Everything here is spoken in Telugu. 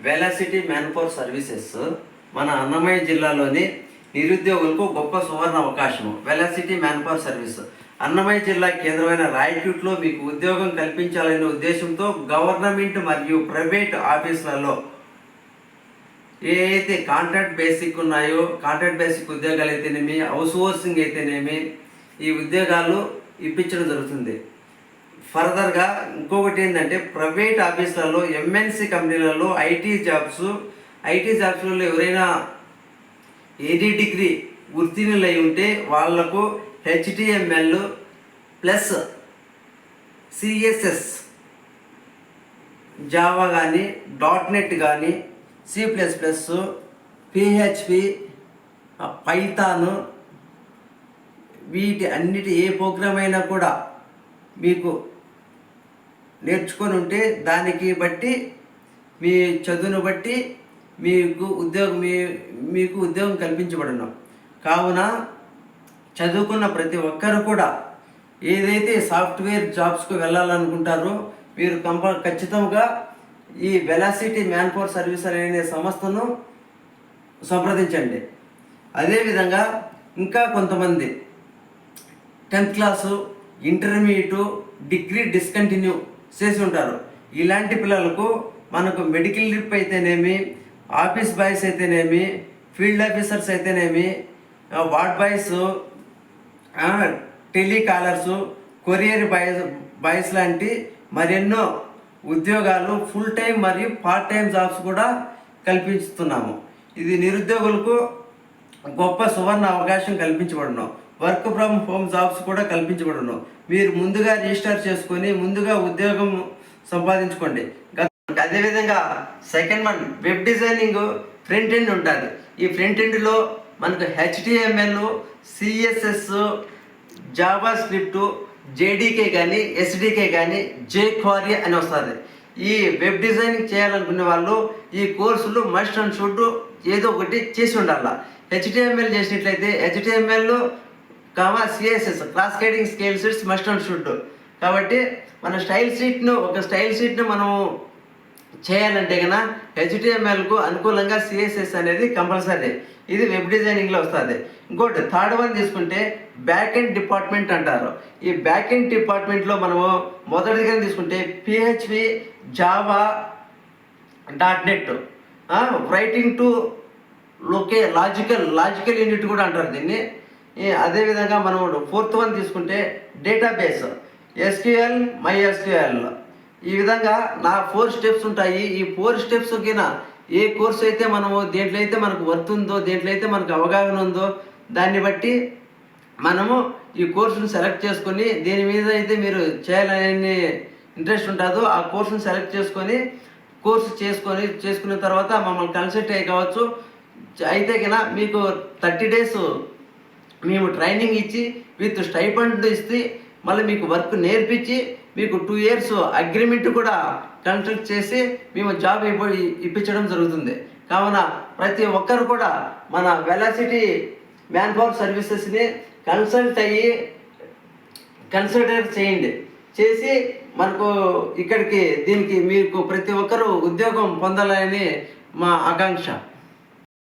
వెలాసిటీ మ్యాన్ పవర్ సర్వీసెస్ మన అన్నమయ్య జిల్లాలోని నిరుద్యోగులకు గొప్ప సువర్ణ అవకాశము. Velocity man power service Annamayya జిల్లా కేంద్రమైన రాయచూట్లో మీకు ఉద్యోగం కల్పించాలనే ఉద్దేశంతో గవర్నమెంట్ మరియు ప్రైవేట్ ఆఫీసులలో ఏదైతే కాంట్రాక్ట్ బేసిక్ ఉన్నాయో, కాంట్రాక్ట్ బేసిక్ ఉద్యోగాలు అయితేనేమి, అవుట్ సోర్సింగ్ అయితేనేమి, ఈ ఉద్యోగాలు ఇప్పించడం జరుగుతుంది. ఫర్దర్గా ఇంకొకటి ఏంటంటే ప్రైవేట్ ఆఫీసులలో, ఎంఎన్సి కంపెనీలలో ఐటీ జాబ్స్లలో ఎవరైనా ఏడీ డిగ్రీ ఉత్తీర్ణులై ఉంటే వాళ్లకు HTML ప్లస్ CSS, జావా కానీ, .NET కానీ, C++, PHP, పైథాన్, వీటి అన్నిటి ఏ ప్రోగ్రామ్ అయినా కూడా మీకు నేర్చుకొని ఉంటే దానికి బట్టి మీ చదువును బట్టి మీకు ఉద్యోగం కల్పించబడను. కావున చదువుకున్న ప్రతి ఒక్కరు కూడా ఏదైతే సాఫ్ట్వేర్ జాబ్స్కు వెళ్ళాలనుకుంటారో మీరు ఖచ్చితంగా ఈ వెలాసిటీ మ్యాన్ పవర్ సర్వీస్ అనే సంస్థను సంప్రదించండి. అదేవిధంగా ఇంకా కొంతమంది 10th class, intermediate, degree discontinue చేసి ఉంటారు. ఇలాంటి పిల్లలకు మనకు మెడికల్ రిప్ అయితేనేమి, ఆఫీస్ బాయ్స్ అయితేనేమి, ఫీల్డ్ ఆఫీసర్స్ అయితేనేమి, వార్డ్ బాయ్స్, టెలికాలర్సు, కొరియర్ బాయ్స్ లాంటి మరెన్నో ఉద్యోగాలు ఫుల్ టైం మరియు పార్ట్ టైం జాబ్స్ కూడా కల్పిస్తున్నాము. ఇది నిరుద్యోగులకు గొప్ప సువర్ణ అవకాశం కల్పించబడును. వర్క్ ఫ్రమ్ హోమ్ జాబ్స్ కూడా కల్పించబడును. మీరు ముందుగా రిజిస్టర్ చేసుకొని ముందుగా ఉద్యోగం సంపాదించుకోండి. అదేవిధంగా second one web designing front end ఉంటుంది. ఈ ఫ్రంట్ ఎండ్లో మనకు HTML, CSS, Java script, JDK కానీ, SDK కానీ, jQuery అని వస్తుంది. ఈ వెబ్ డిజైనింగ్ చేయాలనుకునే వాళ్ళు ఈ కోర్సులు మస్ట్ అండ్ షుడ్ ఏదో ఒకటి చేసి ఉండాలి. HTML చేసినట్లయితే HTML, CSS, cascading scale sheets must and should. కాబట్టి మన ఒక స్టైల్ షీట్ను మనం చేయాలంటే కన్నా HTMLకు అనుకూలంగా CSS అనేది కంపల్సరీ. ఇది వెబ్ డిజైనింగ్లో వస్తుంది. ఇంకోటి థర్డ్ వన్ తీసుకుంటే బ్యాక్ ఎండ్ డిపార్ట్మెంట్ అంటారు. ఈ బ్యాక్ ఎండ్ డిపార్ట్మెంట్లో మనము మొదటిగా తీసుకుంటే PHP, Java, .NET, writing to logical unit కూడా అంటారు దీన్ని. అదేవిధంగా మనం ఫోర్త్ వన్ తీసుకుంటే డేటాబేస్, SQL, MySQL. ఈ విధంగా 4 స్టెప్స్ ఉంటాయి. ఈ 4 స్టెప్స్ కింద ఏ కోర్సు అయితే మనము దేంట్లో అయితే మనకు వర్త్ ఉందో, దేంట్లో అయితే మనకు అవగాహన ఉందో దాన్ని బట్టి మనము ఈ కోర్సును సెలెక్ట్ చేసుకొని దేని మీద అయితే మీరు చేయాలని ఇంట్రెస్ట్ ఉంటుందో ఆ కోర్సును సెలెక్ట్ చేసుకొని చేసుకున్న తర్వాత మమ్మల్ని కన్సల్ట్ అయ్యి కావచ్చు. అయితే కన్నా మీకు 30 days మేము ట్రైనింగ్ ఇచ్చి విత్ స్టైపెండ్ ఇస్తే మళ్ళీ మీకు వర్క్ నేర్పించి మీకు 2 years అగ్రిమెంట్ కూడా కన్సల్ట్ చేసి మేము జాబ్ ఇప్పించడం జరుగుతుంది. కావున ప్రతి ఒక్కరు కూడా మన వెలాసిటీ మ్యాన్ పవర్ సర్వీసెస్ని కన్సిడర్ చేయండి. చేసి మనకు దీనికి మీకు ప్రతి ఒక్కరూ ఉద్యోగం పొందాలని మా ఆకాంక్ష.